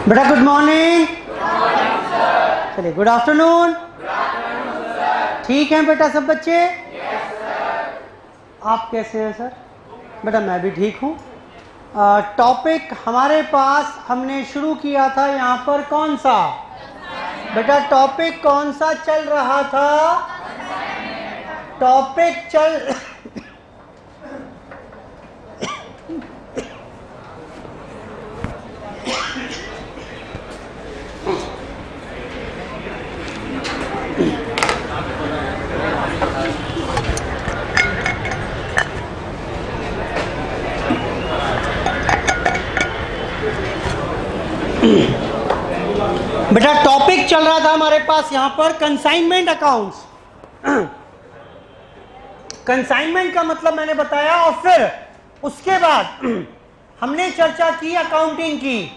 बेटा good morning. चलिए good afternoon. ठीक हैं बेटा सब बच्चे? आप कैसे हैं सर? बेटा मैं भी ठीक हूँ। टॉपिक हमारे पास हमने शुरू किया था यहाँ पर कौन सा? बेटा टॉपिक कौन सा चल रहा था? टॉपिक चल बेटा टॉपिक चल रहा था हमारे पास यहाँ पर कंसाइनमेंट अकाउंट्स। कंसाइनमेंट का मतलब मैंने बताया और फिर उसके बाद हमने चर्चा की अकाउंटिंग की।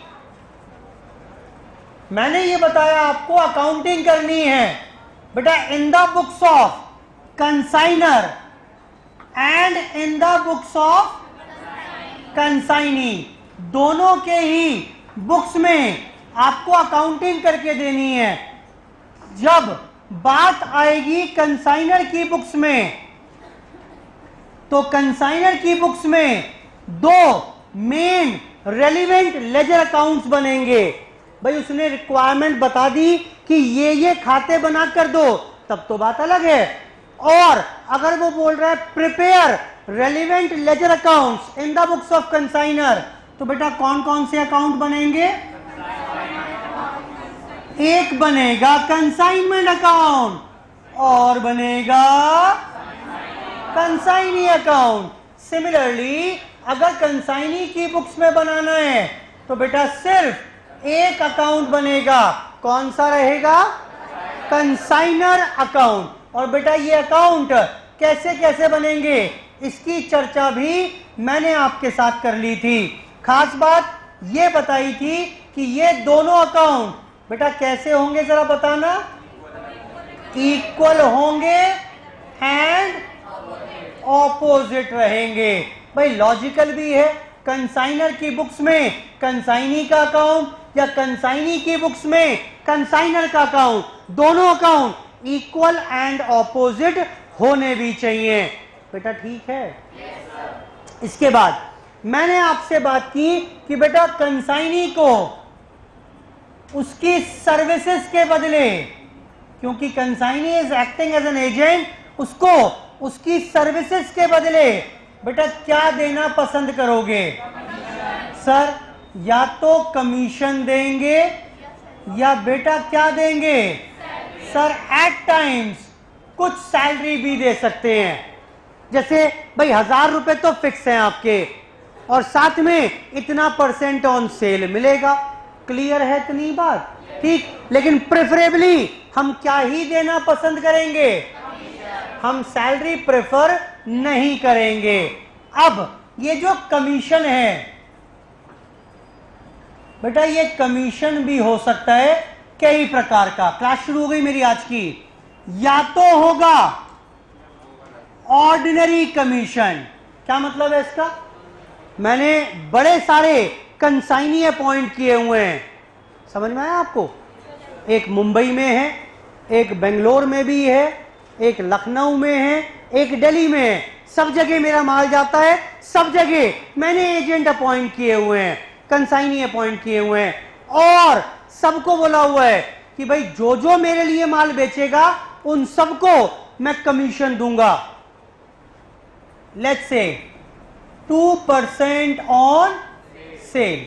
मैंने ये बताया आपको अकाउंटिंग करनी है बेटा in the books of consignor and in the books of consignee, दोनों के ही बुक्स में आपको अकाउंटिंग करके देनी है। जब बात आएगी कंसाइनर की बुक्स में, तो कंसाइनर की बुक्स में दो मेन रेलिवेंट लेजर अकाउंट्स बनेंगे। भाई उसने रिक्वायरमेंट बता दी कि ये खाते बना कर दो, तब तो बात अलग है। और अगर वो बोल रहा है prepare relevant ledger accounts in the books of consignor, तो बेटा कौन कौन से अकाउंट बनेंगे? एक बनेगा कंसाइनमेंट अकाउंट और बनेगा कंसाइनी अकाउंट। सिमिलरली अगर कंसाइनी की बुक्स में बनाना है तो बेटा सिर्फ एक अकाउंट बनेगा। कौन सा रहेगा? Consignor account. और बेटा ये अकाउंट कैसे कैसे बनेंगे इसकी चर्चा भी मैंने आपके साथ कर ली थी। खास बात ये बताई थी कि ये दोनों अकाउंट बेटा कैसे होंगे जरा बताना? इक्वल होंगे एंड ऑपोजिट रहेंगे। भाई लॉजिकल भी है, कंसाइनर की बुक्स में कंसाइनी का अकाउंट या कंसाइनी की बुक्स में कंसाइनर का अकाउंट, दोनों अकाउंट इक्वल एंड ऑपोजिट होने भी चाहिए। बेटा ठीक है? इसके बाद मैंने आपसे बात की कि बेटा कंसाइनी को उसकी सर्विसेज के बदले, क्योंकि consignee is acting as an agent, उसको उसकी सर्विसेज के बदले बेटा क्या देना पसंद करोगे? सर या तो कमीशन देंगे या बेटा क्या देंगे? सर एट टाइम्स कुछ सैलरी भी दे सकते हैं। जैसे भाई 1000 रुपए तो फिक्स हैं आपके और साथ में इतना % ऑन सेल मिलेगा। क्लियर है इतनी बात? ठीक। लेकिन प्रेफरेबली हम क्या ही देना पसंद करेंगे? हम सैलरी प्रेफर नहीं करेंगे। अब ये जो कमीशन है बेटा, ये कमीशन भी हो सकता है कई प्रकार का। क्लास शुरू हो गई मेरी आज की। या तो होगा ऑर्डिनरी कमीशन। क्या मतलब है इसका? मैंने बड़े सारे कंसाइनी अपॉइंट किए हुए हैं, समझ में आया आपको? एक मुंबई में है, एक बेंगलोर में भी है, एक लखनऊ में है, एक दिल्ली में है। सब जगह मेरा माल जाता है, सब जगह मैंने एजेंट अपॉइंट किए हुए हैं, कंसाइनी अपॉइंट किए हुए हैं और सबको बोला हुआ है कि भाई जो जो मेरे लिए माल बेचेगा उन सबको मैं कमीशन दूंगा। Let's say 2% on cell.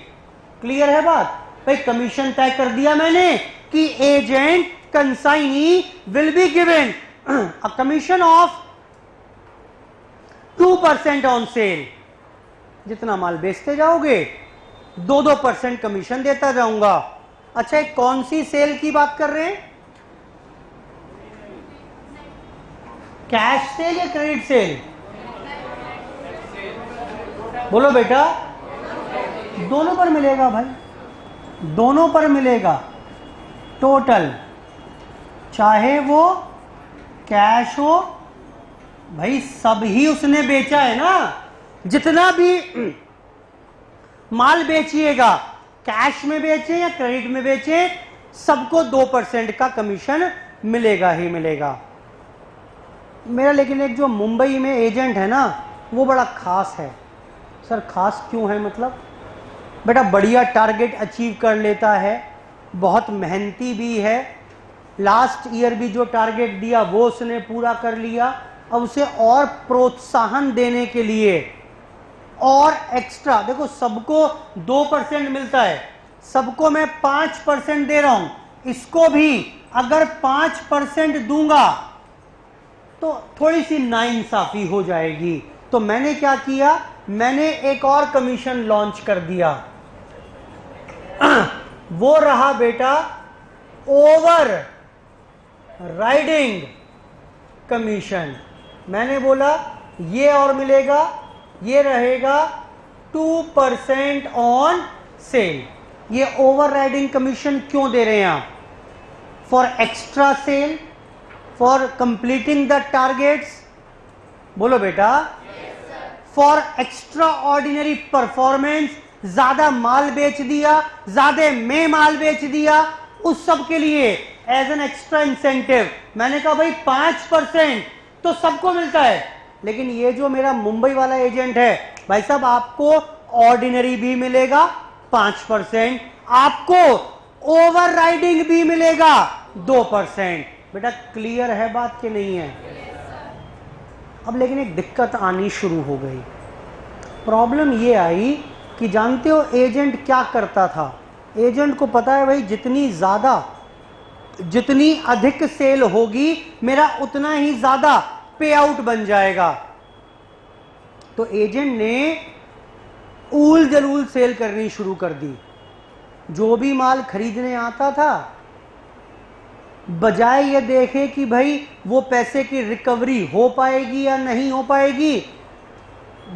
Clear है बात? भाई कमीशन तय कर दिया मैंने कि agent consignee will be given a commission of 2% on cell. जितना माल बेचते जाओगे 2% कमीशन देता जाऊंगा। अच्छा कौन सी सेल की बात कर रहे हैं? कैश सेल या क्रेडिट सेल? बोलो बेटा। दोनों पर मिलेगा भाई, दोनों पर मिलेगा टोटल, चाहे वो कैश हो। भाई सब ही उसने बेचा है ना। जितना भी माल बेचिएगा कैश में बेचें या क्रेडिट में बेचें, सबको 2% का कमीशन मिलेगा ही मिलेगा। मेरा लेकिन एक जो मुंबई में एजेंट है ना, वो बड़ा खास है। सर खास क्यों है? मतलब बेटा बढ़िया टारगेट अचीव कर लेता है, बहुत मेहनती भी है, लास्ट ईयर भी जो टारगेट दिया वो उसने पूरा कर लिया। अब उसे और प्रोत्साहन देने के लिए और एक्स्ट्रा, देखो सबको 2% मिलता है, सबको मैं 5% दे रहा हूं, इसको भी अगर 5% दूंगा तो थोड़ी सी नाइंसाफी हो जाएगी। तो मैंने क्या किया, मैंने एक और कमीशन लॉन्च कर दिया, वो रहा बेटा ओवर राइडिंग कमीशन। मैंने बोला ये और मिलेगा, ये रहेगा 2% ऑन सेल। ये ओवर राइडिंग कमीशन क्यों दे रहे हैं आप? For extra sale, for completing the targets. बोलो बेटा, फॉर एक्स्ट्रा ऑर्डिनरी परफॉर्मेंस, ज्यादा माल बेच दिया, ज्यादा में माल बेच दिया, उस सब के लिए एज एन एक्स्ट्रा इंसेंटिव मैंने कहा भाई 5% तो सबको मिलता है, लेकिन ये जो मेरा मुंबई वाला एजेंट है भाई साहब, आपको ऑर्डिनरी भी मिलेगा 5%, आपको ओवर राइडिंग भी मिलेगा 2%। बेटा क्लियर है बात कि नहीं है? अब लेकिन एक दिक्कत आनी शुरू हो गई। प्रॉब्लम ये आई कि जानते हो एजेंट क्या करता था? एजेंट को पता है भाई जितनी अधिक सेल होगी मेरा उतना ही ज्यादा पे आउट बन जाएगा। तो एजेंट ने ऊल जलूल सेल करनी शुरू कर दी। जो भी माल खरीदने आता था, बजाय ये देखे कि भाई वो पैसे की रिकवरी हो पाएगी या नहीं हो पाएगी,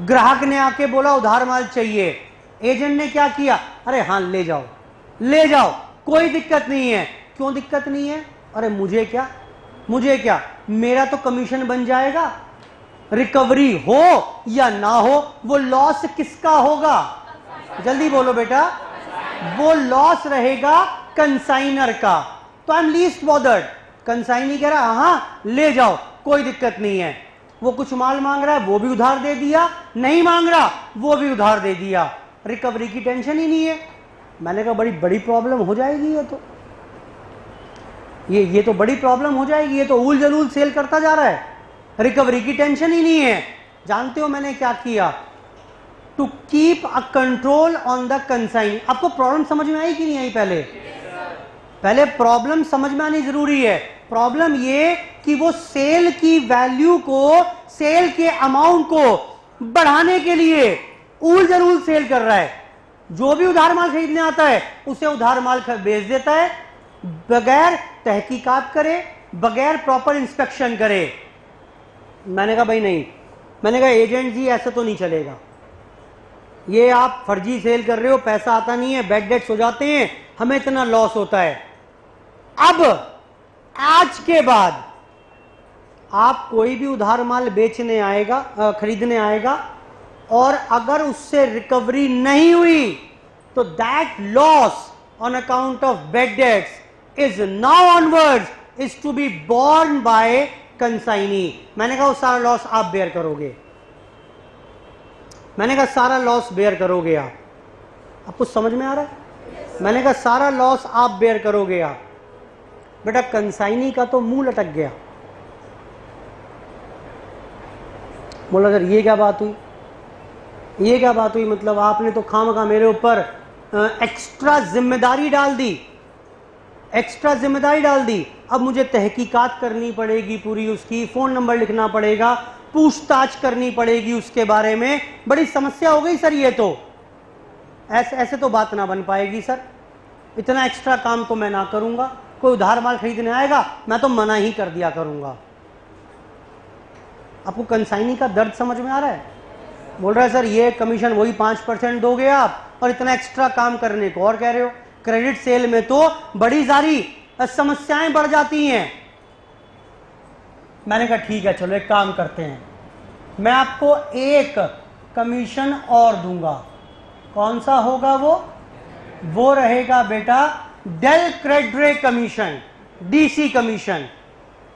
ग्राहक ने आके बोला उधार माल चाहिए, एजेंट ने क्या किया, अरे हाँ ले जाओ कोई दिक्कत नहीं है। क्यों दिक्कत नहीं है? अरे मुझे क्या, मेरा तो कमीशन बन जाएगा, रिकवरी हो या ना हो वो लॉस किसका होगा? जल्दी बोलो बेटा, वो लॉस रहेगा कंसाइनर का। तो I am least bothered. Consignee कह रहा हाँ ले जाओ कोई दिक्कत नहीं है, वो कुछ माल मांग रहा है वो भी उधार दे दिया, नहीं मांग रहा वो भी उधार दे दिया, रिकवरी की टेंशन ही नहीं है। मैंने कहा बड़ी बड़ी प्रॉब्लम हो जाएगी, ये तो बड़ी प्रॉब्लम हो जाएगी, ये तो ऊल जलूल सेल करता जा रहा है, रिकवरी की टेंशन ही नहीं है। जानते हो मैंने क्या किया? To keep a control on the consign. आपको प्रॉब्लम समझ में आई कि नहीं आई? पहले प्रॉब्लम समझ में आनी जरूरी है। प्रॉब्लम ये कि वो सेल की वैल्यू को, सेल के अमाउंट को बढ़ाने के लिए ऊल जलूल सेल कर रहा है। जो भी उधार माल खरीदने आता है उसे उधार माल बेच देता है, बगैर तहकीकात करे, बगैर प्रॉपर इंस्पेक्शन करे। मैंने कहा भाई नहीं, मैंने कहा एजेंट जी ऐसा तो नहीं चलेगा, ये आप फर्जी सेल कर रहे हो, पैसा आता नहीं है, बैड डेट्स हो जाते हैं, हमें इतना लॉस होता है। अब आज के बाद आप कोई भी उधार माल बेचने आएगा, खरीदने आएगा, और अगर उससे रिकवरी नहीं हुई तो that loss on account of bad debts is now onwards is to be borne by consignee. मैंने कहा वो सारा लॉस आप बेयर करोगे। मैंने कहा सारा लॉस बेयर करोगे आप। आपको समझ में आ रहा है? मैंने कहा सारा लॉस आप बेयर करोगे आप। बेटा कंसाइनी का तो मुंह लटक गया, बोला सर ये क्या बात हुई, ये क्या बात हुई? मतलब आपने तो खामखा मेरे ऊपर एक्स्ट्रा जिम्मेदारी डाल दी, एक्स्ट्रा जिम्मेदारी डाल दी। अब मुझे तहकीकात करनी पड़ेगी पूरी, उसकी फ़ोन नंबर लिखना पड़ेगा, पूछताछ करनी पड़ेगी उसके बारे में, बड़ी समस्या हो गई सर। ये तो ऐसे तो बात ना बन पाएगी सर, इतना एक्स्ट्रा काम तो मैं ना करूंगा। कोई उधार माल खरीदने आएगा मैं तो मना ही कर दिया करूंगा। आपको कंसाइनी का दर्द समझ में आ रहा है? बोल रहा है सर ये कमीशन वही 5% दोगे आप, और इतना एक्स्ट्रा काम करने को और कह रहे हो। क्रेडिट सेल में तो बड़ी सारी समस्याएं बढ़ जाती हैं। मैंने कहा ठीक है चलो एक काम करते हैं, मैं आपको एक कमीशन और दूंगा। कौन सा होगा वो? वो रहेगा बेटा del credere commission, DC commission.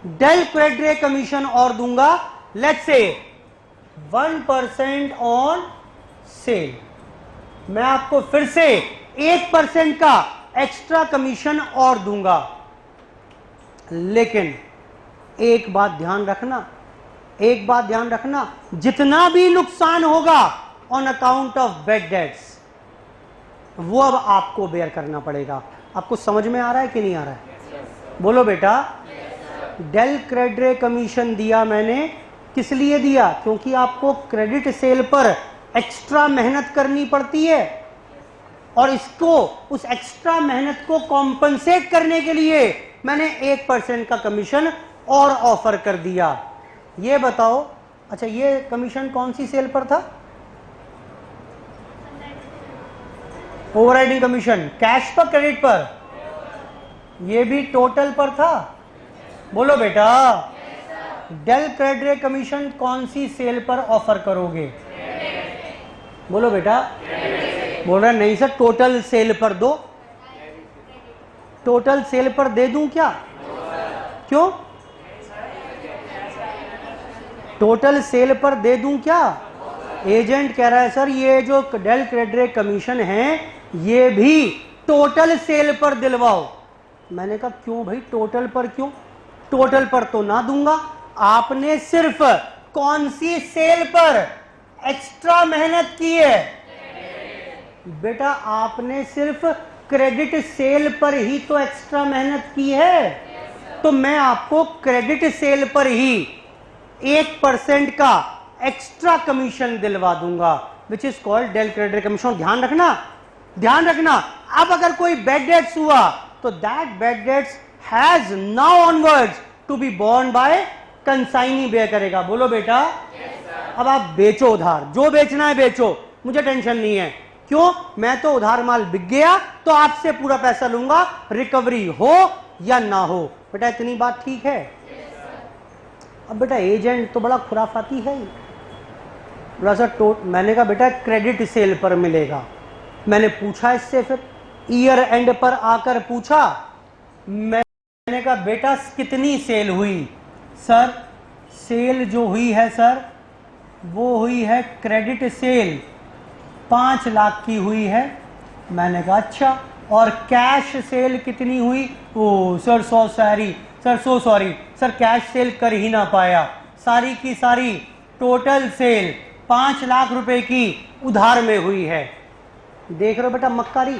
Del credere commission और दूंगा लेट्स से 1% ऑन सेल। मैं आपको फिर से 1% का एक्स्ट्रा कमीशन और दूंगा, लेकिन एक बात ध्यान रखना, एक बात ध्यान रखना, जितना भी नुकसान होगा on account of bad dates वो अब आपको बेयर करना पड़ेगा। आपको समझ में आ रहा है कि नहीं आ रहा है? बोलो बेटा। डेल क्रेडरे कमीशन दिया मैंने, किस लिए दिया? क्योंकि आपको क्रेडिट सेल पर एक्स्ट्रा मेहनत करनी पड़ती है और इसको, उस एक्स्ट्रा मेहनत को कॉम्पनसेट करने के लिए मैंने 1% का कमीशन और ऑफर कर दिया। ये बताओ, अच्छा ये कमीशन कौन सी सेल पर था? Overriding commission. कैश पर, क्रेडिट पर? ये भी टोटल पर था। बोलो बेटा। डेल क्रेडरे कमीशन कौन सी सेल पर ऑफर करोगे? बोलो बेटा। बोल रहा नहीं सर, टोटल सेल पर दो। टोटल सेल पर दे दूं क्या? क्यों? टोटल सेल पर दे दूं क्या? एजेंट कह रहा है सर ये जो डेल क्रेडरे कमीशन है ये भी टोटल सेल पर दिलवाओ। मैंने कहा क्यों भाई, टोटल पर क्यों? टोटल पर तो ना दूंगा, आपने सिर्फ कौन सी सेल पर एक्स्ट्रा मेहनत की है? बेटा आपने सिर्फ क्रेडिट सेल पर ही तो एक्स्ट्रा मेहनत की है, तो मैं आपको क्रेडिट सेल पर ही 1% का एक्स्ट्रा कमीशन दिलवा दूंगा, which is called del credere commission. ध्यान रखना, ध्यान रखना। अब अगर कोई बैड डेट्स हुआ तो that bad debts has now onwards to be borne by consignee bear करेगा। बोलो बेटा। अब आप बेचो उधार, जो बेचना है बेचो, मुझे टेंशन नहीं है। क्यों? मैं तो उधार माल बिक गया तो आपसे पूरा पैसा लूंगा, रिकवरी हो या ना हो। बेटा इतनी बात ठीक है? अब बेटा एजेंट तो बड़ा खुराफाती है, बड़ा सा मैंने कहा बेटा क्रेडिट सेल पर मिलेगा। मैंने पूछा इससे, फिर ईयर एंड पर आकर पूछा, मैंने कहा बेटा कितनी सेल हुई? सर सेल जो हुई है सर वो हुई है क्रेडिट सेल 5 लाख की हुई है। मैंने कहा अच्छा, और कैश सेल कितनी हुई? Oh sir so sorry sir, cash sale कर ही ना पाया। सारी की सारी टोटल सेल 5 लाख रुपए की उधार में हुई है। देख रहे हो बेटा मक्कारी?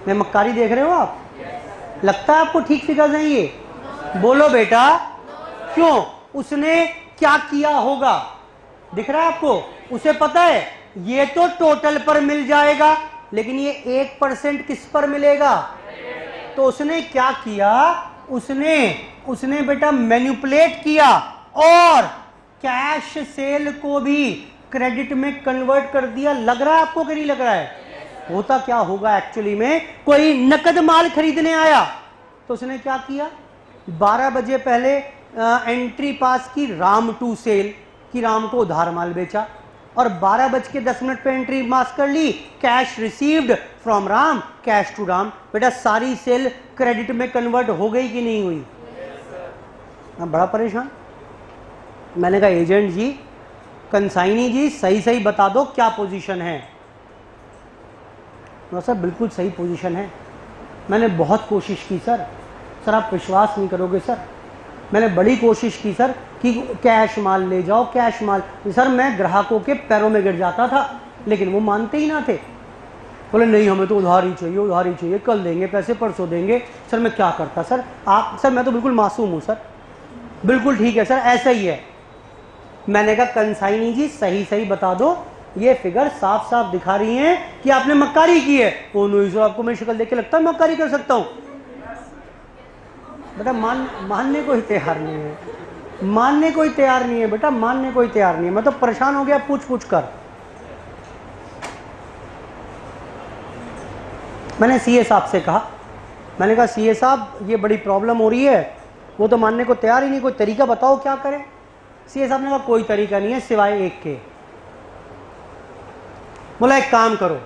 मैं मक्कारी देख रहे हो आप? लगता है आपको ठीक फिगर्स हैं ये? बोलो बेटा। क्यों? उसने क्या किया होगा? दिख रहा है आपको? उसे पता है ये तो टोटल पर मिल जाएगा, लेकिन ये 1% किस पर मिलेगा? तो उसने क्या किया? उसने बेटा मैनिपुलेट किया और कैश सेल को भी क्रेडिट में कन्वर्ट कर दिया। लग रहा है आपको कि नहीं लग रहा है? होता क्या होगा एक्चुअली में, कोई नकद माल खरीदने आया तो उसने क्या किया? 12 बजे पहले एंट्री पास की राम टू सेल कि राम को उधार माल बेचा, और 12:10 पे एंट्री पास कर ली, cash received from Ram, cash to Ram. बेटा सारी सेल क्रेडिट में कन्वर्ट हो गई कि नहीं हुई? मैं बड़ा परेशान। मैंने कहा एजेंट जी, कंसाइनी जी, सही सही बता दो क्या पोजीशन है? तो सर बिल्कुल सही पोजीशन है, मैंने बहुत कोशिश की सर आप विश्वास नहीं करोगे सर, मैंने बड़ी कोशिश की सर कि कैश माल ले जाओ, कैश माल। सर मैं ग्राहकों के पैरों में गिर जाता था, लेकिन वो मानते ही ना थे। बोले नहीं हमें तो उधार ही चाहिए, कल देंगे पैसे, परसों देंगे। सर मैं क्या करता सर? सर मैं तो बिल्कुल मासूम हूँ सर। बिल्कुल ठीक है सर, ऐसा ही है। मैंने कहा कंसाइनी जी सही बता दो, ये फिगर साफ साफ दिखा रही हैं कि आपने मक्कारी की है। ओ नहीं सर, आपको मेरी शक्ल देख के लगता है मक्कारी कर सकता हूँ? बेटा मानने को ही तैयार नहीं है, मानने को ही तैयार नहीं है बेटा, मानने को ही तैयार नहीं है। मैं तो परेशान हो गया पूछ कर। मैंने सीए साहब से कहा, मैंने कहा सीए साहब ये बड़ी प्रॉब्लम हो रही है, वो तो मानने को तैयार ही नहीं, कोई तरीका बताओ क्या करें? सीए साहब ने कहा कोई तरीका नहीं है सिवाय एक के। बोला एक काम करो,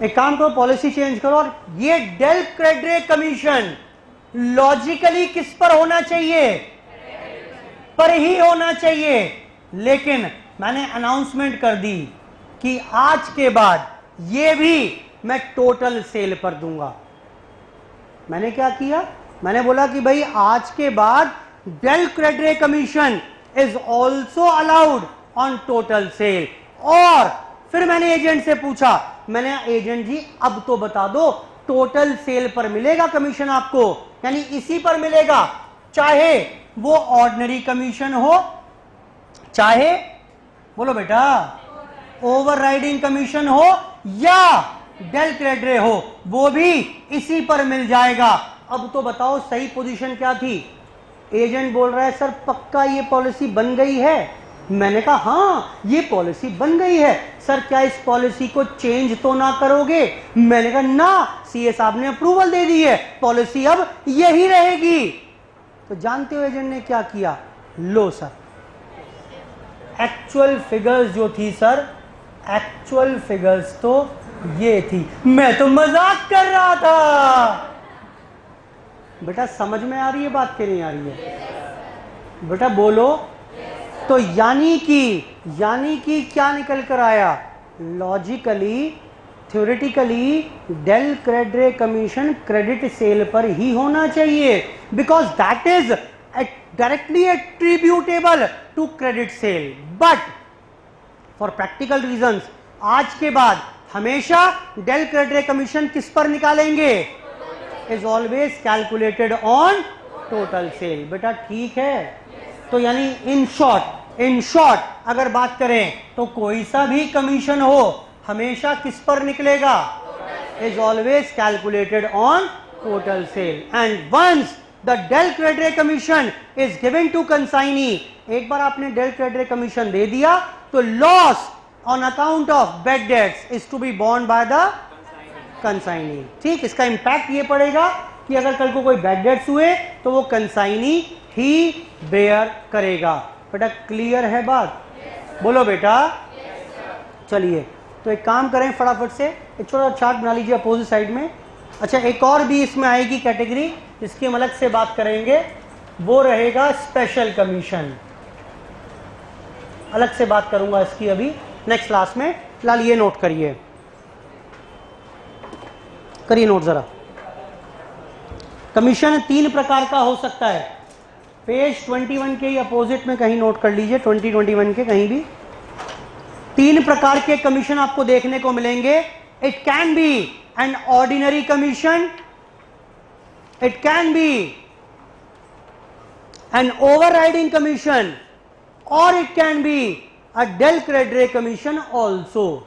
एक काम करो, पॉलिसी चेंज करो और ये डेल क्रेडरे कमीशन लॉजिकली किस पर होना चाहिए? पर ही होना चाहिए। लेकिन मैंने अनाउंसमेंट कर दी कि आज के बाद ये भी मैं टोटल सेल पर दूंगा। मैंने क्या किया? मैंने बोला कि भाई आज के बाद del credere commission is also allowed on total sale. और फिर मैंने एजेंट से पूछा, मैंने एजेंट जी अब तो बता दो टोटल सेल पर मिलेगा कमीशन आपको, यानी इसी पर मिलेगा, चाहे वो ऑर्डिनरी कमीशन हो, चाहे बोलो बेटा ओवरराइडिंग कमीशन हो या डेल क्रेडरे हो, वो भी इसी पर मिल जाएगा। अब तो बताओ सही पोजीशन क्या थी? एजेंट बोल रहा है सर पक्का ये पॉलिसी बन गई है। मैंने कहा हाँ ये पॉलिसी बन गई है। सर क्या इस पॉलिसी को चेंज तो ना करोगे? मैंने कहा ना, सीए साहब ने अप्रूवल दे दी है, पॉलिसी अब यही रहेगी। तो जानते हो एजेंट ने क्या किया? लो सर, एक्चुअल फिगर्स जो थी सर, एक्चुअल फिगर्स तो ये थी। मैं तो मजाक कर रहा था। बेटा समझ में आ रही है बात कि नहीं आ रही है? बेटा बोलो। तो यानी कि क्या निकल कर आया? Logically, theoretically del credere commission credit sale पर ही होना चाहिए, because that is directly attributable to credit sale. But for practical reasons आज के बाद हमेशा डेल क्रेडरे कमीशन किस पर निकालेंगे? Is always calculated on total cell. बेटा ठीक है। तो यानी इन शॉर्ट अगर बात करें तो कोई सा भी कमीशन हो हमेशा किस पर निकलेगा? Is always calculated on total sale. And once the del credere commission is given to consignee, एक बार आपने डेल क्रेडरे कमीशन दे दिया तो loss on account of bad debts is to be borne by the consignee. ठीक, इसका impact ये पड़ेगा कि अगर कल को कोई बैड डेट्स हुए तो वो कंसाइनी ही बेयर करेगा। बेटा क्लियर है बात? बोलो बेटा। चलिए तो एक काम करें, फटाफट से एक छोटा चार्ट बना लीजिए अपोजिट साइड में। अच्छा एक और भी इसमें आएगी कैटेगरी जिसकी हम अलग से बात करेंगे, वो रहेगा स्पेशल कमीशन। अलग से बात करूंगा इसकी अभी नेक्स्ट क्लास में। फिलहाल ये नोट करिए नोट जरा। कमीशन 3 प्रकार का हो सकता है। पेज 21 के अपोजिट में कहीं नोट कर लीजिए, 21 के कहीं भी 3 प्रकार के कमीशन आपको देखने को मिलेंगे। It can be an ordinary commission, it can be an overriding commission, और it can be a del credere commission also.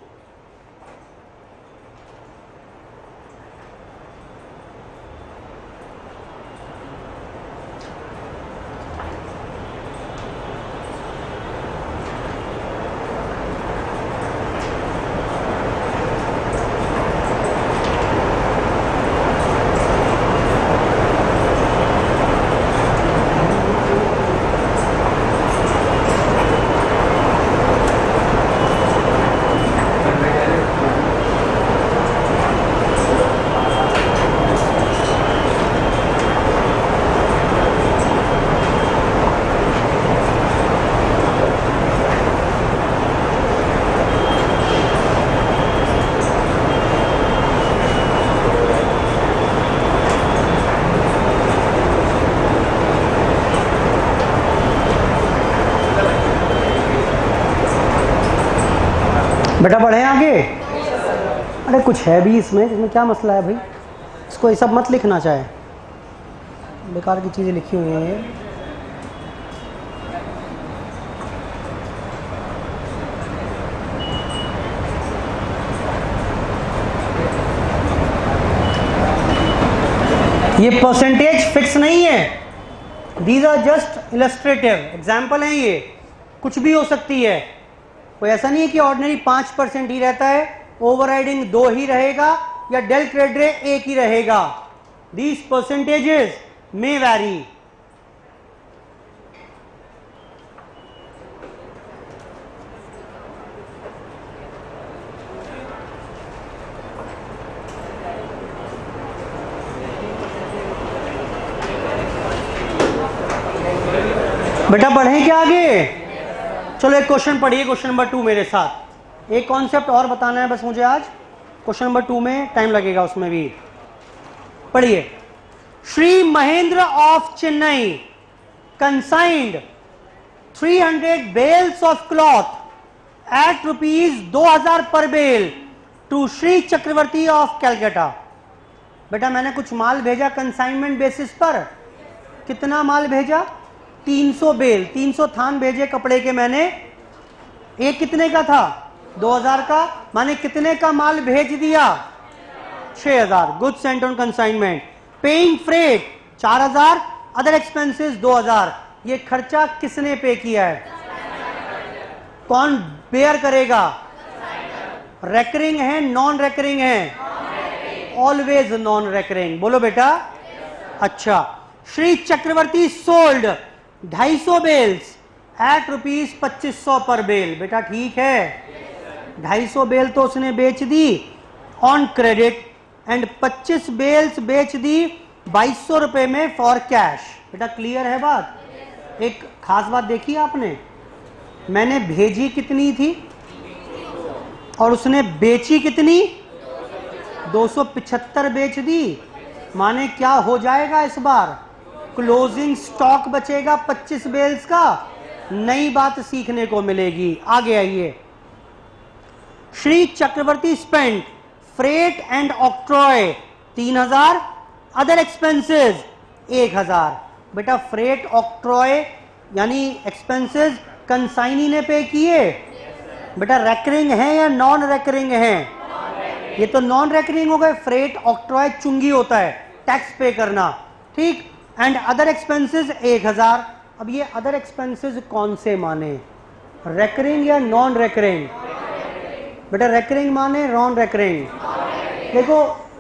बेटा बढ़े आगे। अरे कुछ है भी इसमें क्या मसला है भाई? इसको ये सब मत लिखना चाहे, बेकार की चीज़ें लिखी हुई हैं ये परसेंटेज फिक्स नहीं है, these are just illustrative example हैं, ये कुछ भी हो सकती है। कोई ऐसा नहीं है कि ऑर्डिनरी 5% ही रहता है, ओवरराइडिंग 2 ही रहेगा या डेल क्रेडरे 1 ही रहेगा। These percentages may vary. बेटा बढ़े क्या आगे? चलो एक क्वेश्चन पढ़िए, क्वेश्चन नंबर 2 मेरे साथ। एक कॉन्सेप्ट और बताना है बस मुझे आज, क्वेश्चन नंबर 2 में टाइम लगेगा उसमें भी। पढ़िए। Shri Mahendra of Chennai consigned 300 bales of cloth at rupees 2000 per bale to Shri Chakraborty of Calcutta. बेटा मैंने कुछ माल भेजा कंसाइनमेंट बेसिस पर। कितना माल भेजा? 300 बेल, 300 थान भेजे कपड़े के मैंने। एक कितने का था? 2000 का। माने कितने का माल भेज दिया? 6000। Goods sent on consignment. Paying freight 4000, other expenses 2000। ये खर्चा किसने पे किया है? कौन बेयर करेगा? रेकरिंग है नॉन रेकरिंग है? Always non recurring. बोलो बेटा। अच्छा, श्री चक्रवर्ती सोल्ड 250 बेल्स एट रुपीज 2500 पर बेल। बेटा ठीक है, 250 बेल तो उसने बेच दी ऑन क्रेडिट एंड 25 बेल्स बेच दी 2200 रुपए में फॉर कैश। बेटा क्लियर है बात? एक खास बात देखी आपने, मैंने भेजी कितनी थी और उसने बेची कितनी? 275 बेच दी। माने क्या हो जाएगा इस बार? क्लोजिंग स्टॉक बचेगा 25 बेल्स का। नई बात सीखने को मिलेगी। आगे आइए। Shri Chakravarti spent freight and octroi 3000, other expenses 1000। बेटा फ्रेट ऑक्ट्रॉय यानी एक्सपेंसेस कंसाइनी ने पे किए। बेटा रेकरिंग है या नॉन रेकरिंग है? ये तो नॉन रेकरिंग हो गए। फ्रेट ऑक्ट्रॉय चुंगी होता है, टैक्स पे करना, ठीक। And other expenses 1000। अब ये अदर एक्सपेंसेस कौन से माने, रेकरिंग या नॉन रेकरिंग? बेटा रेकरिंग माने नॉन रेकरिंग? देखो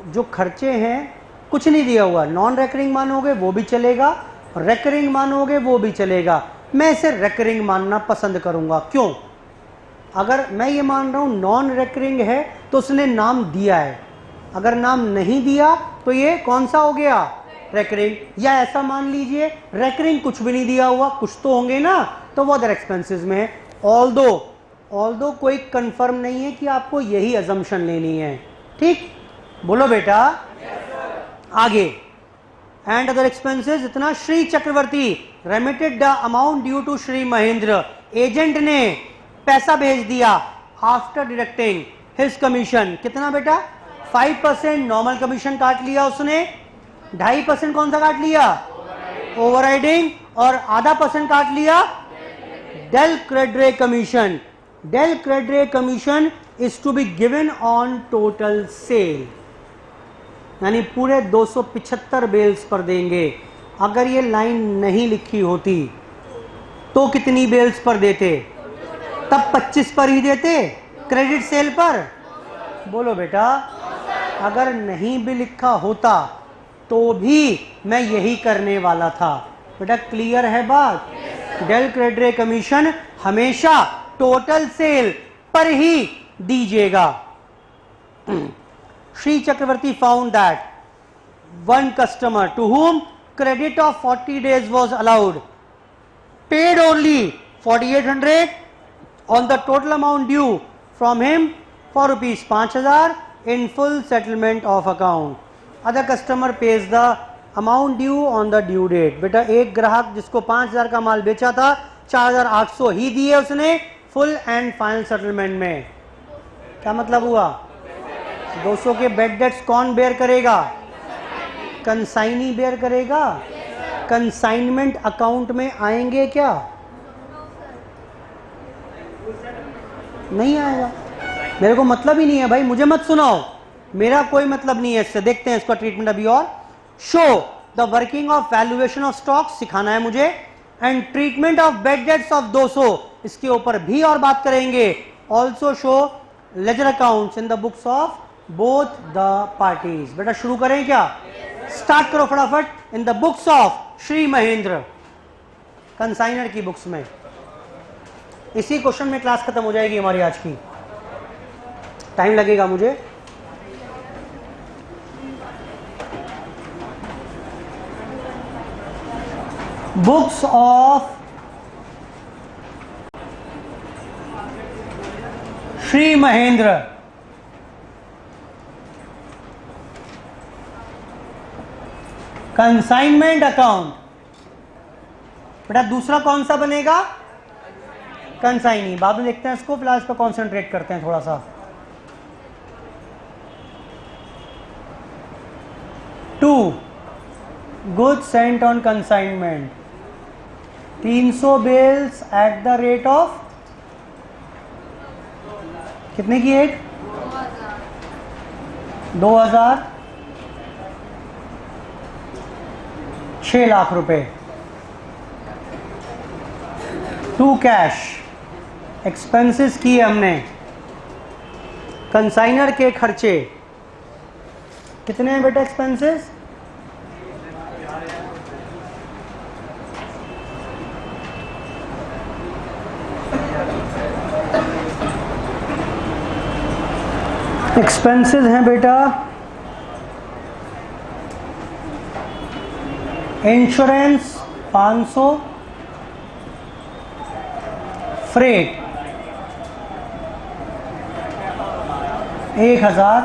जो खर्चे हैं कुछ नहीं दिया हुआ, नॉन रेकरिंग मानोगे वो भी चलेगा, रेकरिंग मानोगे वो भी चलेगा। मैं इसे रेकरिंग मानना पसंद करूंगा। क्यों? अगर मैं ये मान रहा हूं नॉन रेकरिंग है तो उसने नाम दिया है, अगर नाम नहीं दिया तो ये कौन सा हो गया? रेकरिंग। या ऐसा मान लीजिए रेकरिंग कुछ भी नहीं दिया हुआ, कुछ तो होंगे ना, तो वो अदर एक्सपेंसेस में है। ऑल्दो कोई कंफर्म नहीं है कि आपको यही अजम्पशन लेनी है, ठीक। बोलो बेटा। आगे। एंड अदर एक्सपेंसेस इतना। Shri Chakravarti remitted the amount due to Shri Mahendra. Agent ने पैसा भेज दिया आफ्टर डिडक्टिंग हिज कमीशन। कितना बेटा? 5% नॉर्मल कमीशन काट लिया उसने, 2.5% कौन सा काट लिया? ओवरराइडिंग, और आधा % काट लिया del credit commission. Del credit commission is to be given on total sale, यानी पूरे 275 बेल्स पर देंगे। अगर ये लाइन नहीं लिखी होती तो कितनी बेल्स पर देते? तब 25 पर ही देते क्रेडिट सेल पर। बोलो बेटा। अगर नहीं भी लिखा होता तो भी मैं यही करने वाला था। बेटा क्लियर है बात? डेल क्रेडिट कमीशन हमेशा टोटल सेल पर ही दीजिएगा। Shri Chakravarti found that one customer to whom credit of 40 days was allowed paid only 4800 on the total amount due from him for rupees 5000 in full settlement of account. Other customer pays the amount due on the due date. बेटा एक ग्राहक जिसको 5000 का माल बेचा था 4800 ही दिए उसने full and final settlement में। क्या मतलब हुआ? 200 के बेड डेट्स कौन बेयर करेगा? कंसाइनी बेयर करेगा। कंसाइनमेंट अकाउंट में आएंगे क्या? नहीं आएगा। मेरे को मतलब ही नहीं है भाई, मुझे मत सुनाओ, मेरा कोई मतलब नहीं है इससे। देखते हैं इसका ट्रीटमेंट अभी और। Show the working of valuation of stock सिखाना है मुझे, and treatment of bad debts of 200 इसके ऊपर भी और बात करेंगे। Also show ledger accounts in the books of both the parties. बेटा शुरू करें क्या? स्टार्ट करो फटाफट। In the books of Shri Mahendra, consignor की बुक्स में। इसी क्वेश्चन में क्लास खत्म हो जाएगी हमारी आज की, टाइम लगेगा मुझे। Books of Shri Mahendra. Consignment account, बेटा दूसरा कौन सा बनेगा? कंसाइनी। बाद में देखते हैं इसको, फिलहाल इस पर कॉन्सेंट्रेट करते हैं थोड़ा सा। 2 goods sent on consignment, 300 bales at the rate of कितने की? 2000, 6 लाख रुपए। 2 कैश एक्सपेंसेस किए हमने, कंसाइनर के खर्चे कितने हैं बेटा एक्सपेंसेस? एक्सपेंसेस हैं बेटा इंश्योरेंस 500, फ्रेट 1000।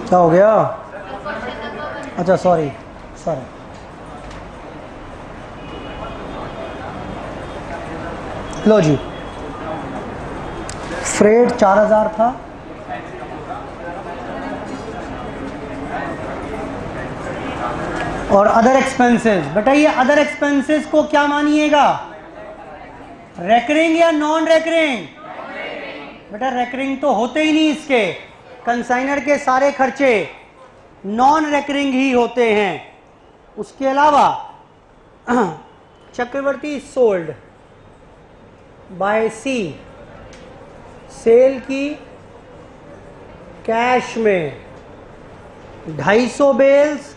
क्या हो गया? अच्छा सॉरी। लो जी, फ्रेट 4000 था, और अदर एक्सपेंसेस। बेटा ये अदर एक्सपेंसेस को क्या मानिएगा? रेकरिंग या नॉन रेकरिंग? बेटा रेकरिंग तो होते ही नहीं, इसके कंसाइनर के सारे खर्चे नॉन रेकरिंग ही होते हैं। उसके अलावा Chakravarti sold by C, sale की कैश में 250 bales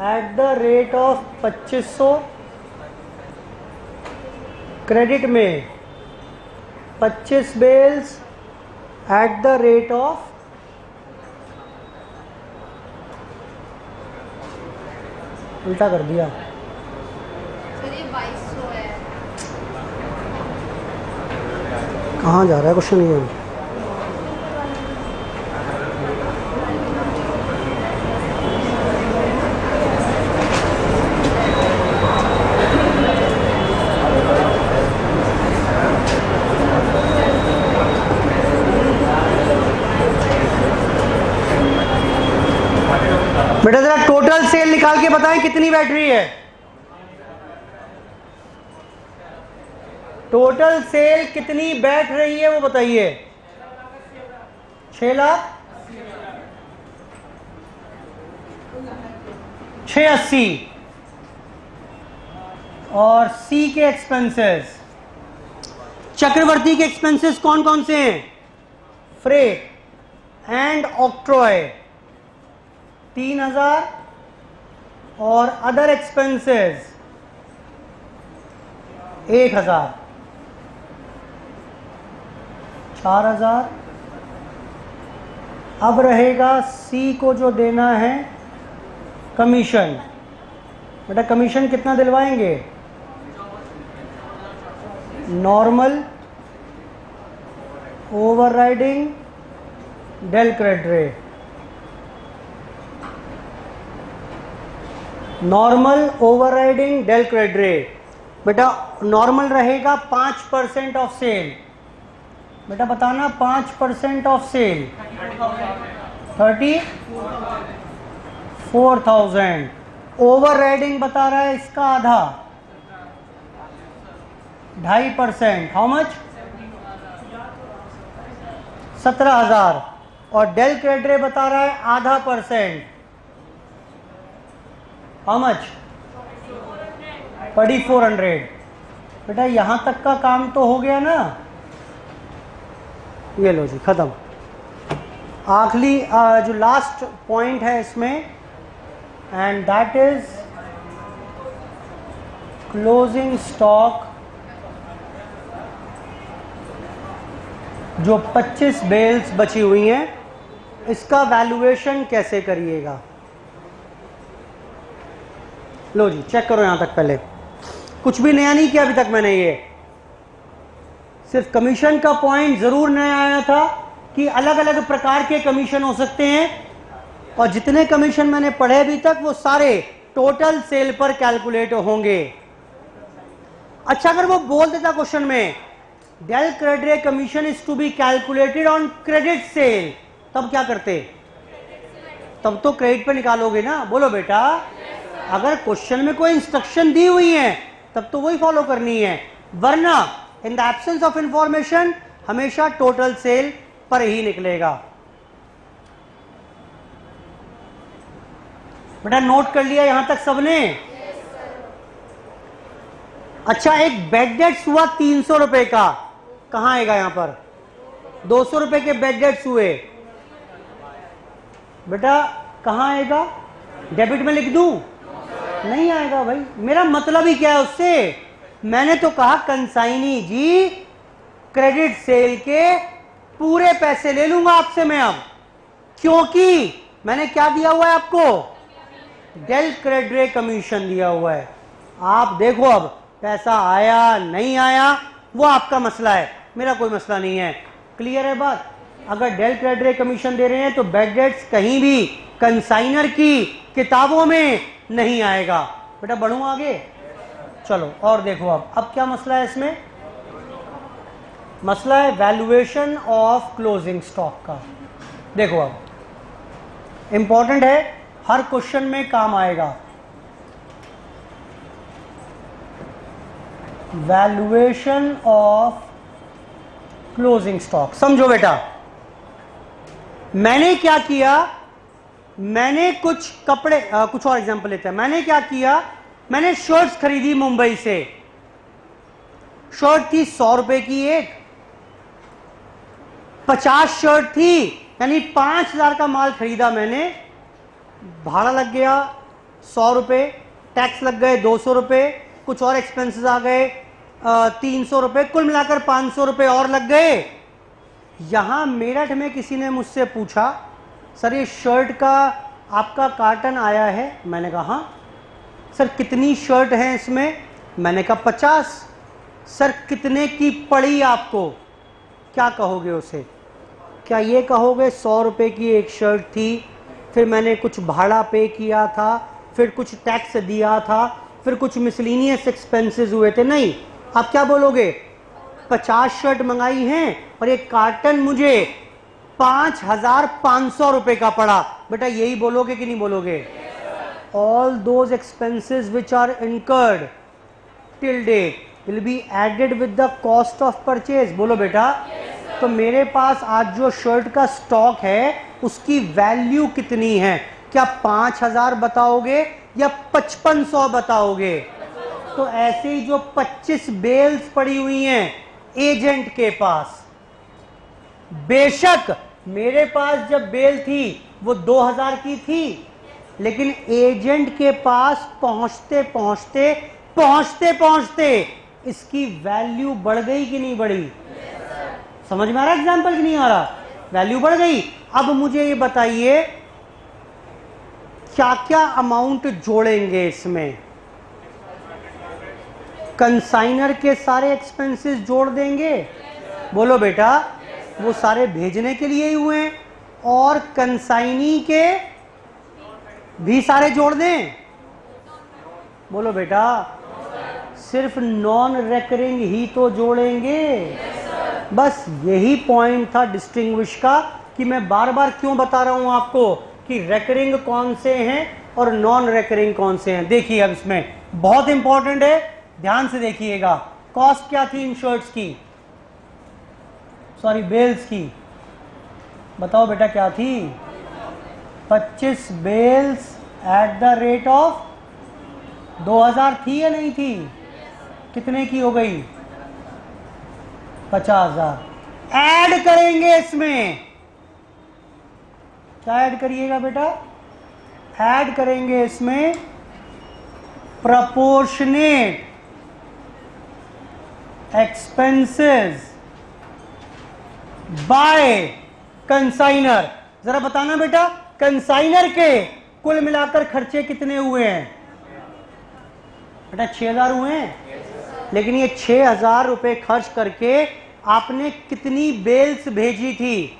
at the rate of 2500, credit में 25 bales at the rate of उल्टा कर दिया, सर ये 2200 है। कहाँ जा रहा है क्वेश्चन ये? बेटा जरा टोटल सेल निकाल के बताएं कितनी बैटरी है? टोटल सेल कितनी बैठ रही है वो बताइए। 6 लाख 680। और सी के एक्सपेंसेस, चक्रवर्ती के एक्सपेंसेस कौन कौन से हैं? फ्रेट एंड ऑक्ट्रॉय 3000, और अदर एक्सपेंसेस 1000, 4000। अब रहेगा सी को जो देना है कमीशन। बेटा कमीशन कितना दिलवाएंगे? Normal, overriding, del credit. Normal, overriding, del credit. बेटा नॉर्मल रहेगा 5% ऑफ सेल। बेटा बताना 5% ऑफ सेल 34,000। ओवरराइडिंग बता रहा है इसका आधा 2.5%। How much? 17,000। और डेल क्रेडिट बता रहा है आधा %। How much? 3400। बेटा यहां तक का काम तो हो गया ना? ये लो जी खत्म। आखिरी जो लास्ट पॉइंट है इसमें, and that is closing stock. जो 25 बेल्स बची हुई हैं इसका वैल्यूएशन कैसे करिएगा? लो जी चेक करो यहां तक। पहले कुछ भी नया नहीं किया अभी तक मैंने। ये सिर्फ कमीशन का पॉइंट जरूर नया आया था कि अलग अलग प्रकार के कमीशन हो सकते हैं, और जितने कमीशन मैंने पढ़े अभी तक वो सारे टोटल सेल पर कैलकुलेट होंगे। अच्छा, अगर वो बोल देता क्वेश्चन में del credit commission is to be calculated on credit sale, तब क्या करते? तब तो क्रेडिट पे निकालोगे ना, बोलो बेटा। अगर क्वेश्चन में कोई इंस्ट्रक्शन दी हुई है तब तो वही फॉलो करनी है, वरना in the absence of information हमेशा टोटल सेल पर ही निकलेगा। बेटा नोट कर लिया यहां तक सबने? अच्छा, एक बेड डेट्स हुआ 300 रुपए का, कहां आएगा यहां पर? 200 रुपए के बेड डेट्स हुए, बेटा कहां आएगा? डेबिट में लिख दूं? नहीं आएगा भाई, मेरा मतलब ही क्या है उससे? मैंने तो कहा कंसाइनी जी क्रेडिट सेल के पूरे पैसे ले लूंगा आपसे मैं अब, क्योंकि मैंने क्या दिया हुआ है आपको? डेल क्रेडिट कमीशन दिया हुआ है। आप देखो अब पैसा आया नहीं आया वो आपका मसला है, मेरा कोई मसला नहीं है। क्लियर है बात? अगर डेल क्रेडिट कमीशन दे रहे हैं तो बैड डेट्स कहीं भी कंसाइनर की किताबों में नहीं आएगा। बेटा बढ़ूं आगे? चलो और देखो अब क्या मसला है इसमें? मसला है वैल्यूएशन ऑफ क्लोजिंग स्टॉक का। देखो अब इंपॉर्टेंट है, हर क्वेश्चन में काम आएगा। वैल्यूएशन ऑफ क्लोजिंग स्टॉक, समझो बेटा। मैंने क्या किया, मैंने कुछ कपड़े कुछ और एग्जांपल लेते हैं। मैंने क्या किया, मैंने शर्ट्स खरीदी मुंबई से। शर्ट थी 100 रुपए की एक, 50 शर्ट थी, यानी 5000 का माल खरीदा मैंने। भाड़ा लग गया 100 रुपए, टैक्स लग गए 200 रुपए, कुछ और एक्सपेंसेस आ गए 300 रुपए, कुल मिलाकर 500 रुपए और लग गए। यहां मेरठ में किसी ने मुझसे पूछा, सर ये शर्ट का आपका कार्टन आया है? मैंने कहा हाँ। सर कितनी शर्ट हैं इसमें? मैंने कहा 50। सर कितने की पड़ी आपको? क्या कहोगे उसे? क्या ये कहोगे 100 रुपए की एक शर्ट थी, फिर मैंने कुछ भाड़ा पे किया था, फिर कुछ टैक्स दिया था, फिर कुछ मिसलिनियस एक्सपेंसेस हुए थे? नहीं, आप क्या बोलोगे? 50 शर्ट मंगाई हैं और एक कार्टन मुझे 5500 रुपए का पड़ा। बेटा यही बोलोगे कि नहीं बोलोगे? All those expenses which are incurred till date will be added with the cost of purchase. बोलो बेटा। तो मेरे पास आज जो शर्ट का स्टॉक है उसकी वैल्यू कितनी है? क्या 5000 बताओगे या 5500 बताओगे? तो ऐसे ही जो 25 बेल्स पड़ी हुई हैं एजेंट के पास, बेशक मेरे पास जब बेल थी वो 2000 की थी, लेकिन एजेंट के पास पहुंचते पहुंचते पहुंचते पहुंचते इसकी वैल्यू बढ़ गई कि नहीं बढ़ी? समझ में आ रहा एग्जाम्पल कि नहीं आ रहा? वैल्यू बढ़ गई। अब मुझे ये बताइए क्या क्या अमाउंट जोड़ेंगे इसमें? कंसाइनर के सारे एक्सपेंसेस जोड़ देंगे? बोलो बेटा। वो सारे भेजने के लिए ही हुए हैं, और कंसाइनी के भी सारे जोड़ दें? बोलो बेटा। सिर्फ नॉन रेकरिंग ही तो जोड़ेंगे। बस यही पॉइंट था डिस्टिंग्विश का, कि मैं बार बार क्यों बता रहा हूं आपको कि रेकरिंग कौन से हैं और नॉन रेकरिंग कौन से हैं। देखिए अब इसमें बहुत इंपॉर्टेंट है, ध्यान से देखिएगा। कॉस्ट क्या थी इन शर्ट्स की, सॉरी बेल्स की? बताओ बेटा क्या थी? 25 bales at the rate of 2000 थी या नहीं थी? कितने की हो गई? 50,000। ऐड करेंगे इसमें। क्या ऐड करिएगा बेटा? ऐड करेंगे इसमें प्रोपोर्शनेट एक्सपेंसेस बाय कंसाइनर। जरा बताना बेटा कंसाइनर के कुल मिलाकर खर्चे कितने हुए हैं? बेटा 6000 हुए हैं। लेकिन ये 6000 रुपए खर्च करके आपने कितनी बेल्स भेजी थी?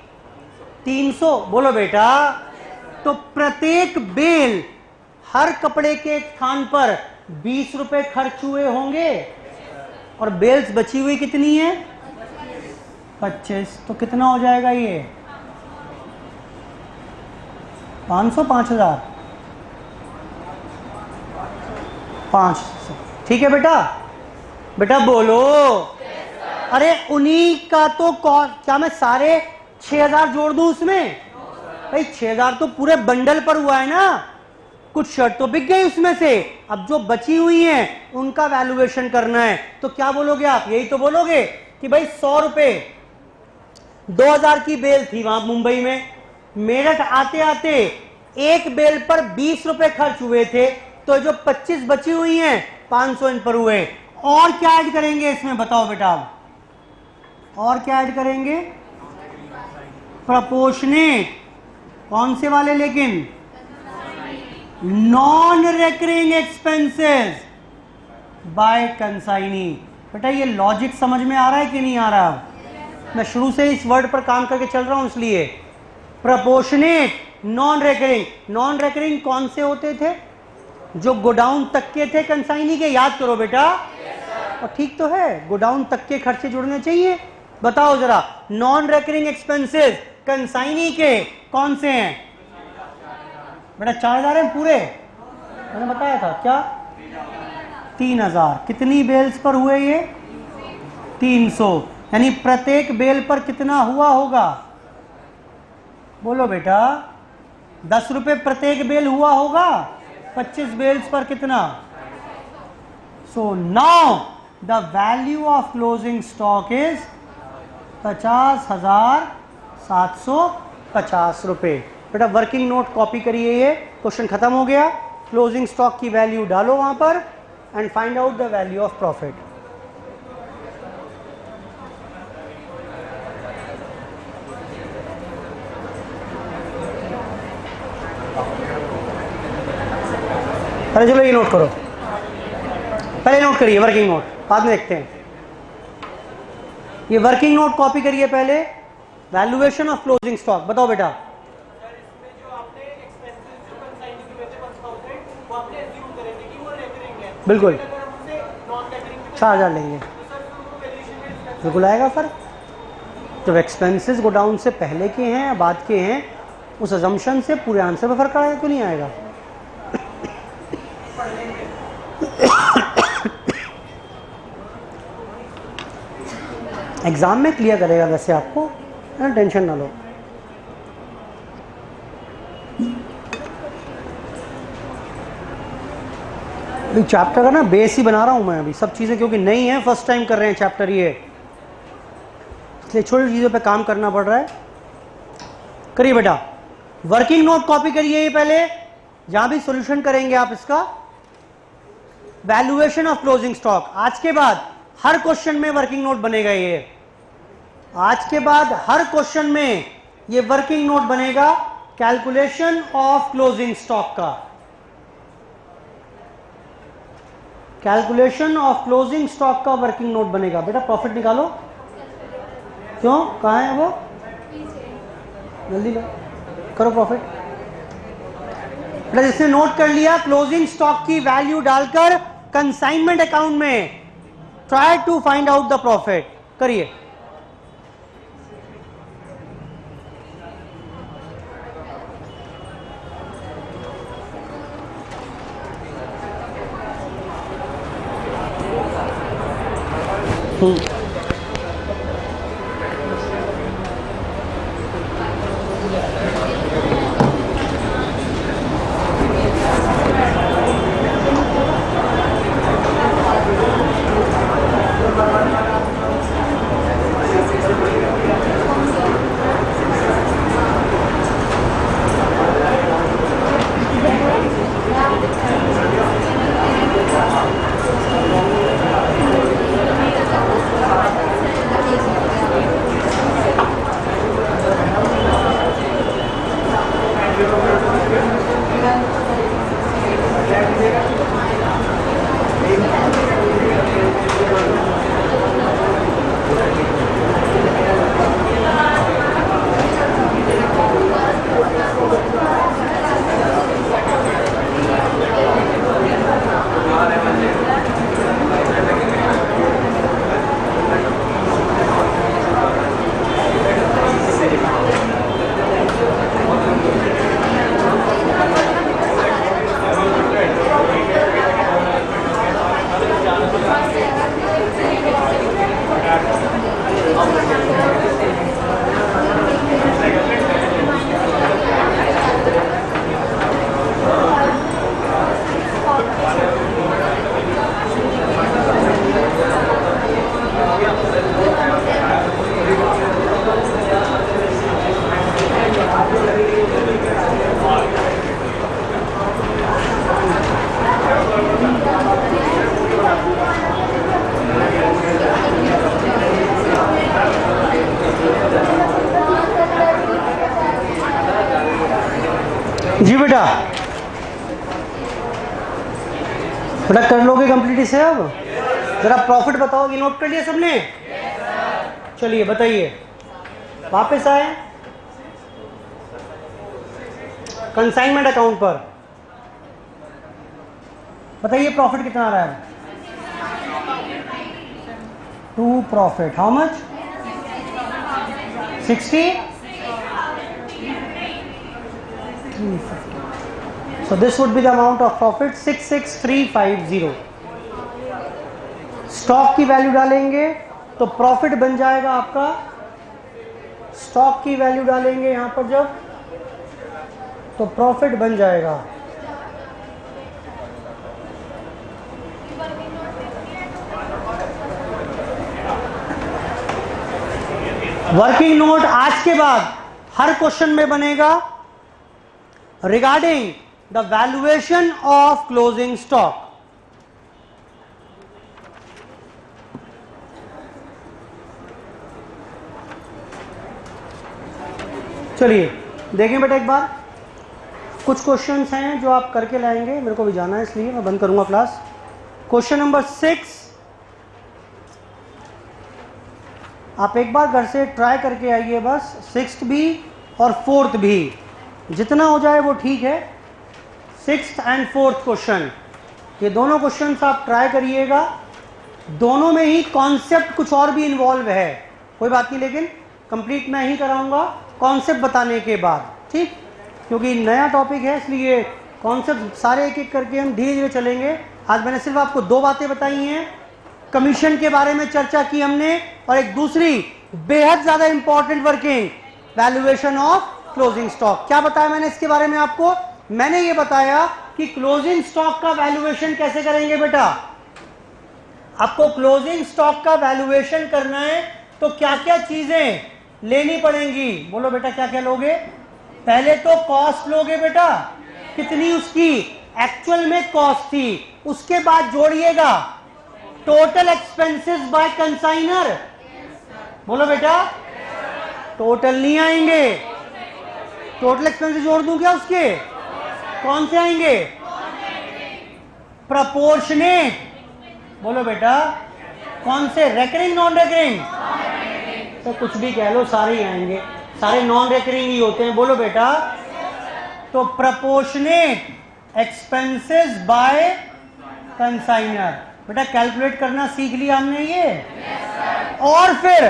300। बोलो बेटा। तो प्रत्येक बेल, हर कपड़े के स्थान पर 20 रुपए खर्च हुए होंगे, और बेल्स बची हुई कितनी है? 25। तो कितना हो जाएगा ये? 500, 5000, 500। ठीक है बेटा? बेटा बोलो। अरे उन्हीं का तो क्या मैं सारे 6000 जोड़ दूं उसमें? भाई 6000 तो पूरे बंडल पर हुआ है ना, कुछ शर्ट तो बिक गई उसमें से, अब जो बची हुई हैं उनका वैल्यूएशन करना है। तो क्या बोलोगे आप? यही तो बोलोगे कि भाई 100 रुपए 2000 की बेल थी वहां मुंबई में, मेरठ आते आते एक बेल पर 20 रुपए खर्च हुए थे, तो जो 25 बची हुई हैं 500 इन पर हुए। और क्या ऐड करेंगे इसमें बताओ बेटा आप? और क्या ऐड करेंगे? प्रपोर्शनेट। कौन से वाले? लेकिन non recurring expenses bye consignee. बेटा ये लॉजिक समझ में आ रहा है कि नहीं आ रहा? मैं शुरू से इस वर्ड पर काम करके चल रहा हूं इसलिए। Proportionate, non recurring. Non recurring कौन से होते थे? जो गोडाउन तक के थे कंसाइनी के, याद करो बेटा। और ठीक तो है, गोडाउन तक के खर्चे जुड़ने चाहिए। बताओ जरा, नॉन रेकरिंग एक्सपेंसेस कंसाइनी के कौन से हैं? बेटा 4000 हैं पूरे, मैंने बताया था क्या? 3000। कितनी बेल्स पर हुए ये? 300। यानी प्रत्येक बेल पर कितना हुआ होगा? बोलो बेटा। 10 रुपए प्रत्येक बेल हुआ होगा। 25 बेल्स पर कितना? So now the value of closing stock is 50,750 रुपए। बेटा वर्किंग नोट कॉपी करिए, ये क्वेश्चन खत्म हो गया। क्लोजिंग स्टॉक की वैल्यू डालो वहां पर and find out the value of profit. अरे चलो ये नोट करो, पहले नोट करिए वर्किंग नोट, बाद में देखते हैं। ये वर्किंग नोट कॉपी करिए पहले। वैल्यूएशन ऑफ क्लोजिंग स्टॉक बताओ बेटा। बिल्कुल 4000 लेंगे, बिल्कुल आएगा सर। जब एक्सपेंसेस गोडाउन से पहले के हैं या बाद के हैं, उस अजम्पशन से पूरे आंसर में फर्क आएगा, क्यों नहीं आएगा? एग्जाम में क्लियर करेगा वैसे आपको, टेंशन ना लो। चैप्टर का ना बेस ही बना रहा हूं मैं अभी, सब चीज़ें क्योंकि नई हैं, फर्स्ट टाइम कर रहे हैं चैप्टर ये, इसलिए छोटी चीज़ों पे काम करना पड़ रहा है। करिए बेटा, वर्किंग नोट कॉपी करिए ये पहले, जहां भी सॉल्यूशन करेंगे आप इसका। वैल्यूएशन ऑफ क्लोजिंग स्टॉक, आज के बाद हर क्वेश्चन में वर्किंग नोट बनेगा ये। आज के बाद हर क्वेश्चन में ये वर्किंग नोट बनेगा, कैलकुलेशन ऑफ क्लोजिंग स्टॉक का। कैलकुलेशन ऑफ क्लोजिंग स्टॉक का वर्किंग नोट बनेगा। बेटा प्रॉफिट निकालो। क्यों, कहाँ है वो? जल्दी लो, करो प्रॉफिट। बेटा जिसने नोट कर लिया, क्लोजिंग स्टॉक की वैल्यू डालकर कंसाइनमेंट अकाउंट में try to find out the profit. करिए। जी बेटा, बेटा कर लोगे कंप्लीट इसे? अब जरा प्रॉफिट बताओगे, नोट कर लिया सबने? चलिए बताइए, वापस आए कंसाइनमेंट अकाउंट पर। बताइए प्रॉफिट कितना आ रहा है? To profit, how much? 60। So this would be the amount of profit 66350। Stock की वैल्यू डालेंगे तो प्रॉफिट बन जाएगा आपका, स्टॉक की वैल्यू डालेंगे यहां पर जब, तो प्रॉफिट बन जाएगा वर्किंग नोट। आज के बाद हर क्वेश्चन में बनेगा regarding the valuation of closing stock. चलिए देखें बेटा एक बार, कुछ क्वेश्चंस हैं जो आप करके लाएंगे, मेरे को भी जाना है इसलिए मैं बंद करूंगा क्लास। क्वेश्चन नंबर 6 आप एक बार घर से ट्राई करके आइए बस, 6th भी और 4th भी, जितना हो जाए वो ठीक है। 6th एंड 4th क्वेश्चन, ये दोनों क्वेश्चंस आप ट्राई करिएगा। दोनों में ही कॉन्सेप्ट कुछ और भी इन्वॉल्व है, कोई बात नहीं, लेकिन कंप्लीट मैं ही कराऊंगा कॉन्सेप्ट बताने के बाद, ठीक? क्योंकि नया टॉपिक है इसलिए कॉन्सेप्ट सारे एक एक करके हम धीरे धीरे चलेंगे। आज मैंने सिर्फ आपको 2 बातें बताई हैं, कमीशन के बारे में चर्चा की हमने, और एक दूसरी बेहद ज्यादा important working, valuation of closing stock. क्या बताया मैंने इसके बारे में आपको? मैंने ये बताया कि क्लोजिंग स्टॉक का वैल्यूएशन कैसे करेंगे बेटा। आपको क्लोजिंग स्टॉक का वैल्यूएशन करना है तो क्या क्या चीजें लेनी पड़ेंगी, बोलो बेटा क्या क्या लोगे? पहले तो कॉस्ट लोगे बेटा, कितनी उसकी एक्चुअल में कॉस्ट थी, उसके बाद जोड़िएगा टोटल एक्सपेंसेस बाय कंसाइनर। बोलो बेटा, टोटल नहीं आएंगे, टोटल एक्सपेंसेस जोड़ दूं क्या उसके? कौन से आएंगे? प्रपोर्शनेट। बोलो बेटा, कौन से? Recurring non recurring? तो कुछ भी कह लो, सारे ही आएंगे, सारे नॉन रेकरिंग ही होते हैं। बोलो बेटा, तो प्रपोर्शनेट एक्सपेंसेस बाय कंसाइनर। बेटा कैलकुलेट करना सीख लिया हमने ये, और फिर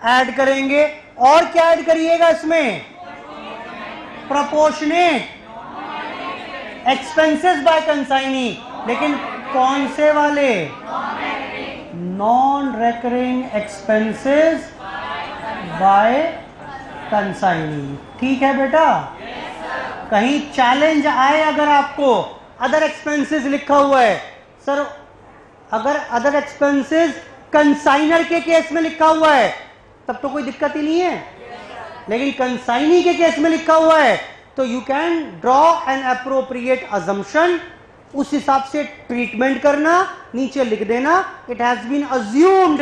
ऐड करेंगे। और क्या ऐड करिएगा इसमें? प्रपोर्शनेट एक्सपेंसेस बाय कंसाइनी, लेकिन कौन से वाले? Non recurring expenses bye consignee. ठीक है बेटा? कहीं चैलेंज आए अगर आपको, अदर एक्सपेंसेस लिखा हुआ है, सर अगर अदर एक्सपेंसेस कंसाइनर के केस में लिखा हुआ है तब तो कोई दिक्कत ही नहीं है, लेकिन कंसाइनी के केस में लिखा हुआ है तो you can draw an appropriate assumption, उस हिसाब से ट्रीटमेंट करना, नीचे लिख देना it has been assumed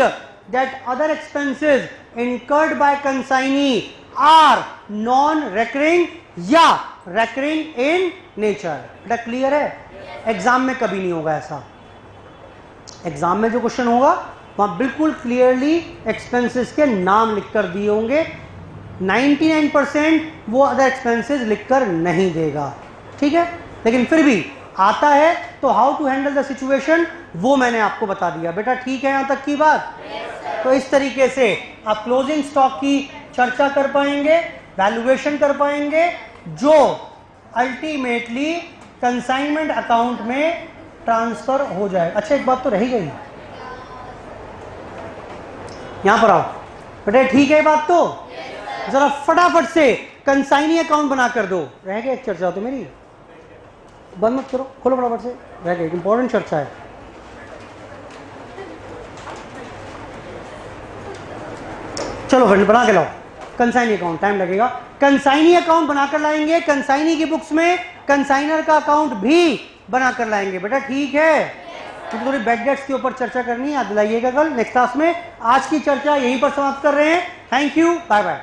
that other expenses incurred by consignee are non recurring या recurring in nature। बेटा क्लियर है? एग्जाम में कभी नहीं होगा ऐसा, एग्जाम में जो क्वेश्चन होगा वहां बिल्कुल क्लियरली एक्सपेंसेस के नाम लिखकर दिए होंगे, 99% वो अदर एक्सपेंसेस लिखकर नहीं देगा, ठीक है? लेकिन फिर भी आता है तो how to handle the situation वो मैंने आपको बता दिया। बेटा ठीक है यहां तक की बात? तो इस तरीके से आप क्लोजिंग स्टॉक की चर्चा कर पाएंगे, वैल्यूएशन कर पाएंगे, जो अल्टीमेटली कंसाइनमेंट अकाउंट में ट्रांसफर हो जाए। अच्छा एक बात तो रह ही गई, यहां पर आओ बेटा, ठीक है बात तो? जरा फटाफट से कंसाइनी अकाउंट बना कर दो। रह गया एक चर्चा तो मेरी, बंद मत करो, खोलो फटाफट से, रह गई इंपॉर्टेंट चर्चा है। चलो फ्रेंड बना के लाओ कंसाइनी अकाउंट, टाइम लगेगा। कंसाइनी अकाउंट बनाकर लाएंगे, कंसाइनी की बुक्स में कंसाइनर का अकाउंट भी बनाकर लाएंगे। बेटा ठीक है? क्योंकि थोड़ी बैड डेट्स के ऊपर चर्चा करनी है, याद दिलाइएगा कल नेक्स्ट क्लास में। आज की चर्चा यहीं पर समाप्त कर रहे हैं। Thank you, bye bye.